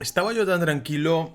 Estaba yo tan tranquilo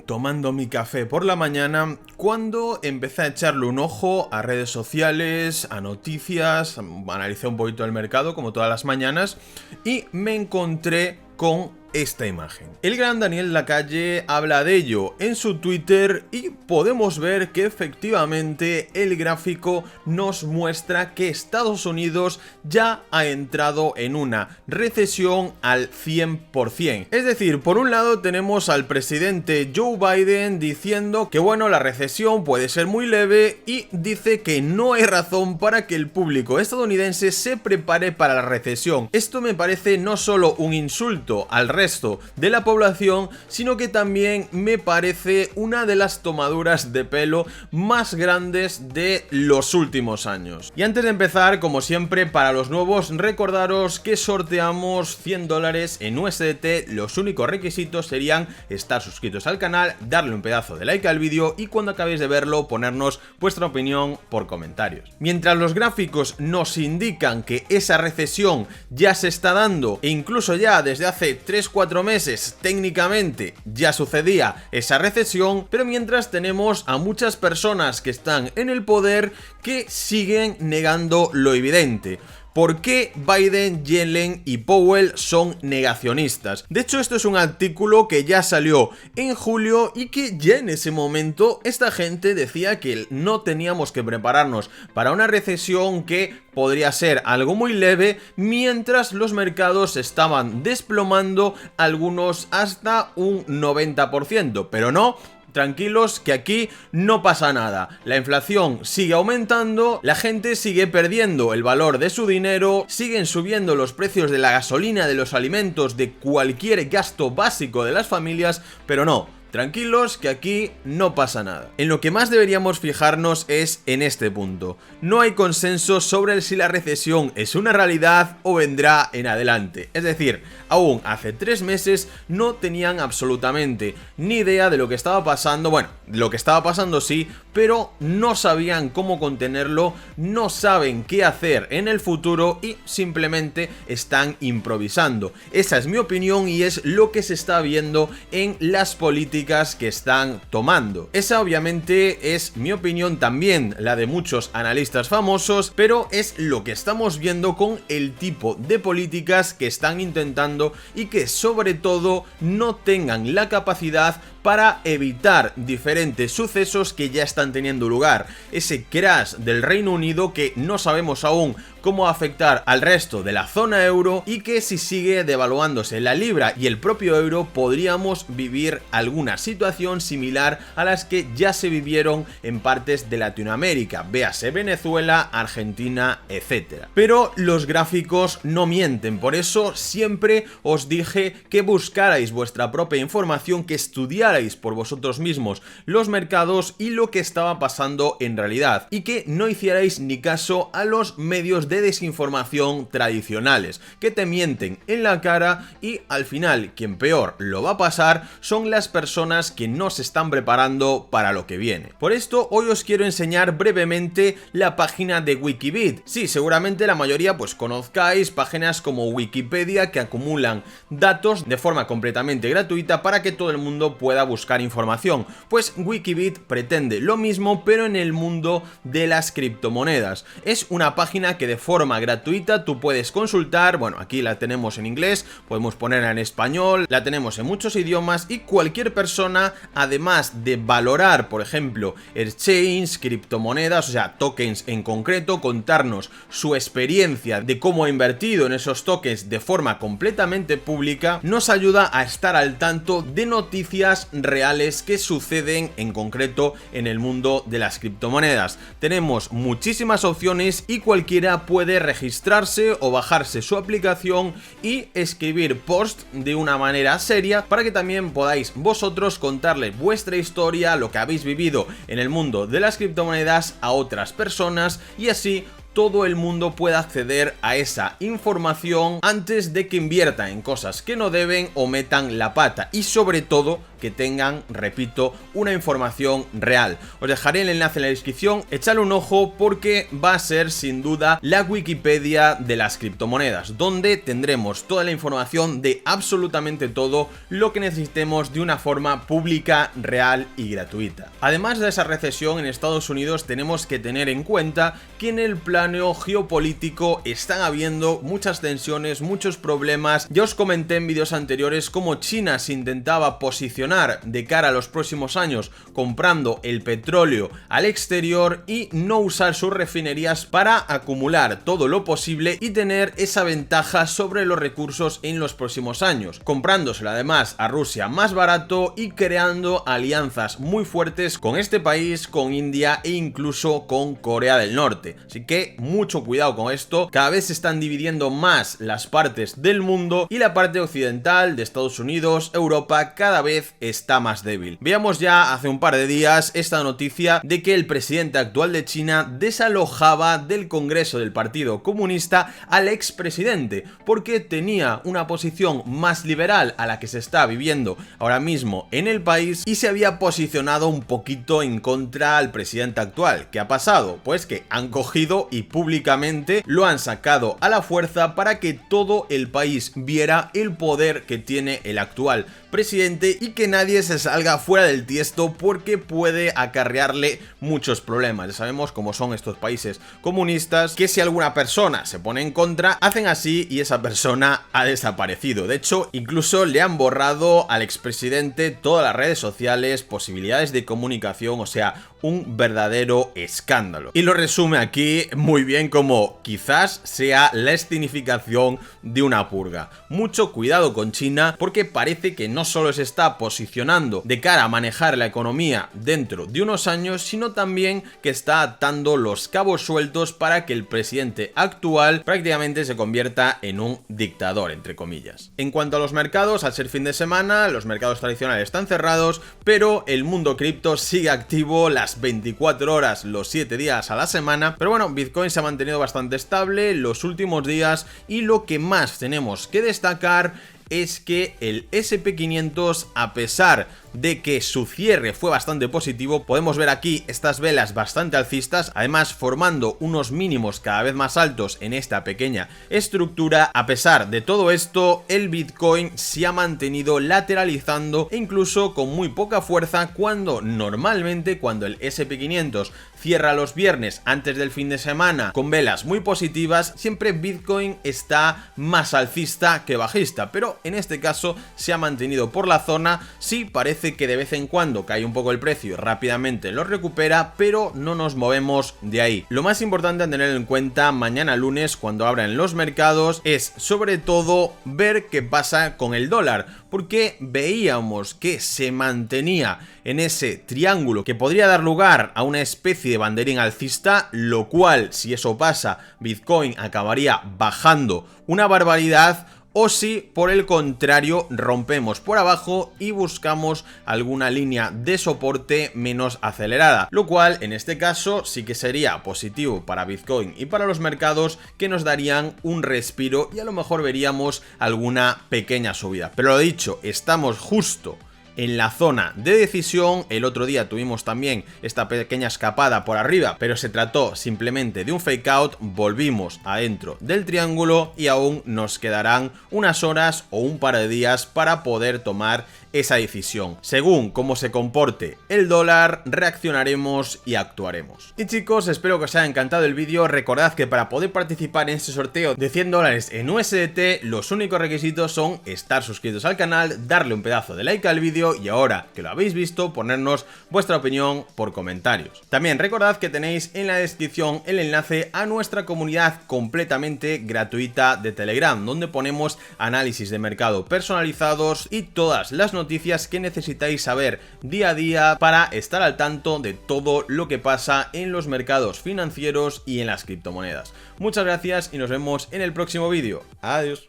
tomando mi café por la mañana cuando empecé a echarle un ojo a redes sociales, a noticias, analicé un poquito el mercado como todas las mañanas y me encontré con esta imagen. El gran Daniel Lacalle habla de ello en su Twitter y podemos ver que efectivamente el gráfico nos muestra que Estados Unidos ya ha entrado en una recesión al 100%. Es decir, por un lado tenemos al presidente Joe Biden diciendo que bueno, la recesión puede ser muy leve y dice que no hay razón para que el público estadounidense se prepare para la recesión. Esto me parece no solo un insulto al resto de la población, sino que también me parece una de las tomaduras de pelo más grandes de los últimos años. Y antes de empezar, como siempre, para los nuevos, recordaros que sorteamos $100 en USDT. Los únicos requisitos serían estar suscritos al canal, darle un pedazo de like al vídeo y cuando acabéis de verlo ponernos vuestra opinión por comentarios. Mientras los gráficos nos indican que esa recesión ya se está dando e incluso ya desde hace 3-4 meses técnicamente ya sucedía esa recesión, pero mientras tenemos a muchas personas que están en el poder que siguen negando lo evidente. ¿Por qué Biden, Yellen y Powell son negacionistas? De hecho, esto es un artículo que ya salió en julio y que ya en ese momento esta gente decía que no teníamos que prepararnos para una recesión que podría ser algo muy leve, mientras los mercados estaban desplomando, algunos hasta un 90%, pero no. Tranquilos, que aquí no pasa nada. La inflación sigue aumentando, la gente sigue perdiendo el valor de su dinero, siguen subiendo los precios de la gasolina, de los alimentos, de cualquier gasto básico de las familias, pero no. Tranquilos, que aquí no pasa nada. En lo que más deberíamos fijarnos es en este punto. No hay consenso sobre si la recesión es una realidad o vendrá en adelante. Es decir, aún hace 3 meses no tenían absolutamente ni idea de lo que estaba pasando. Bueno, lo que estaba pasando sí, pero no sabían cómo contenerlo, no saben qué hacer en el futuro y simplemente están improvisando. Esa es mi opinión y es lo que se está viendo en las políticas que están tomando. Esa obviamente es mi opinión, también la de muchos analistas famosos, pero es lo que estamos viendo con el tipo de políticas que están intentando y que sobre todo no tengan la capacidad para evitar diferentes sucesos que ya están teniendo lugar. Ese crash del Reino Unido que no sabemos aún cómo va a afectar al resto de la zona euro y que si sigue devaluándose la libra y el propio euro podríamos vivir alguna situación similar a las que ya se vivieron en partes de Latinoamérica, véase Venezuela, Argentina, etc. Pero los gráficos no mienten, por eso siempre os dije que buscarais vuestra propia información, que estudiarais por vosotros mismos los mercados y lo que estaba pasando en realidad, y que no hicierais ni caso a los medios de desinformación tradicionales, que te mienten en la cara y al final quien peor lo va a pasar son las personas que no se están preparando para lo que viene. Por esto hoy os quiero enseñar brevemente la página de Wikibit. Sí, seguramente la mayoría pues conozcáis páginas como Wikipedia que acumulan datos de forma completamente gratuita para que todo el mundo pueda buscar información. Pues Wikibit pretende lo mismo, pero en el mundo de las criptomonedas. Es una página que de forma gratuita tú puedes consultar. Bueno, aquí la tenemos en inglés, podemos ponerla en español, la tenemos en muchos idiomas y cualquier persona, además de valorar, por ejemplo, exchange, criptomonedas, o sea, tokens en concreto, contarnos su experiencia de cómo ha invertido en esos tokens de forma completamente pública, nos ayuda a estar al tanto de noticias reales que suceden en concreto en el mundo de las criptomonedas. Tenemos muchísimas opciones y cualquiera puede registrarse o bajarse su aplicación y escribir post de una manera seria para que también podáis vosotros contarle vuestra historia, lo que habéis vivido en el mundo de las criptomonedas a otras personas y así todo el mundo pueda acceder a esa información antes de que inviertan en cosas que no deben o metan la pata, y sobre todo que tengan, repito, una información real. Os dejaré el enlace en la descripción, echadle un ojo porque va a ser sin duda la Wikipedia de las criptomonedas, donde tendremos toda la información de absolutamente todo lo que necesitemos de una forma pública, real y gratuita. Además de esa recesión en Estados Unidos, tenemos que tener en cuenta que en el plano geopolítico están habiendo muchas tensiones, muchos problemas. Ya os comenté en vídeos anteriores cómo China se intentaba posicionar de cara a los próximos años comprando el petróleo al exterior y no usar sus refinerías para acumular todo lo posible y tener esa ventaja sobre los recursos en los próximos años, comprándoselo además a Rusia más barato y creando alianzas muy fuertes con este país, con India e incluso con Corea del Norte. Así que mucho cuidado con esto, cada vez se están dividiendo más las partes del mundo y la parte occidental de Estados Unidos, Europa, cada vez está más débil. Veamos ya hace un par de días esta noticia de que el presidente actual de China desalojaba del Congreso del Partido Comunista al expresidente porque tenía una posición más liberal a la que se está viviendo ahora mismo en el país y se había posicionado un poquito en contra al presidente actual. ¿Qué ha pasado? Pues que han cogido y públicamente lo han sacado a la fuerza para que todo el país viera el poder que tiene el actual presidente y que nadie se salga fuera del tiesto porque puede acarrearle muchos problemas. Ya sabemos cómo son estos países comunistas, que si alguna persona se pone en contra, hacen así y esa persona ha desaparecido. De hecho, incluso le han borrado al expresidente todas las redes sociales, posibilidades de comunicación, o sea, un verdadero escándalo. Y lo resume aquí muy bien como quizás sea la escenificación de una purga. Mucho cuidado con China porque parece que no solo se está posicionando de cara a manejar la economía dentro de unos años, sino también que está atando los cabos sueltos para que el presidente actual prácticamente se convierta en un dictador, entre comillas. En cuanto a los mercados, al ser fin de semana, los mercados tradicionales están cerrados, pero el mundo cripto sigue activo las 24 horas, los 7 días a la semana. Pero bueno, Bitcoin se ha mantenido bastante estable los últimos días y lo que más tenemos que destacar es que el SP500, a pesar de que su cierre fue bastante positivo, podemos ver aquí estas velas bastante alcistas, además formando unos mínimos cada vez más altos en esta pequeña estructura. A pesar de todo esto, el Bitcoin se ha mantenido lateralizando e incluso con muy poca fuerza, cuando normalmente cuando el SP500 cierra los viernes antes del fin de semana con velas muy positivas, siempre Bitcoin está más alcista que bajista, pero en este caso se ha mantenido por la zona. Sí, parece que de vez en cuando cae un poco el precio y rápidamente lo recupera, pero no nos movemos de ahí. Lo más importante a tener en cuenta mañana lunes cuando abran los mercados es sobre todo ver qué pasa con el dólar, porque veíamos que se mantenía en ese triángulo que podría dar lugar a una especie de banderín alcista, lo cual, si eso pasa, Bitcoin acabaría bajando una barbaridad, o si por el contrario rompemos por abajo y buscamos alguna línea de soporte menos acelerada, lo cual en este caso sí que sería positivo para Bitcoin y para los mercados, que nos darían un respiro y a lo mejor veríamos alguna pequeña subida. Pero lo dicho, estamos justo en la zona de decisión. El otro día tuvimos también esta pequeña escapada por arriba, pero se trató simplemente de un fake out. Volvimos adentro del triángulo y aún nos quedarán unas horas o un par de días para poder tomar esa decisión. Según cómo se comporte el dólar, reaccionaremos y actuaremos. Y chicos, espero que os haya encantado el vídeo. Recordad que para poder participar en este sorteo de $100 en USDT, los únicos requisitos son estar suscritos al canal, darle un pedazo de like al vídeo y, ahora que lo habéis visto, ponernos vuestra opinión por comentarios. También recordad que tenéis en la descripción el enlace a nuestra comunidad completamente gratuita de Telegram, donde ponemos análisis de mercado personalizados y todas las noticias que necesitáis saber día a día para estar al tanto de todo lo que pasa en los mercados financieros y en las criptomonedas. Muchas gracias y nos vemos en el próximo vídeo. Adiós.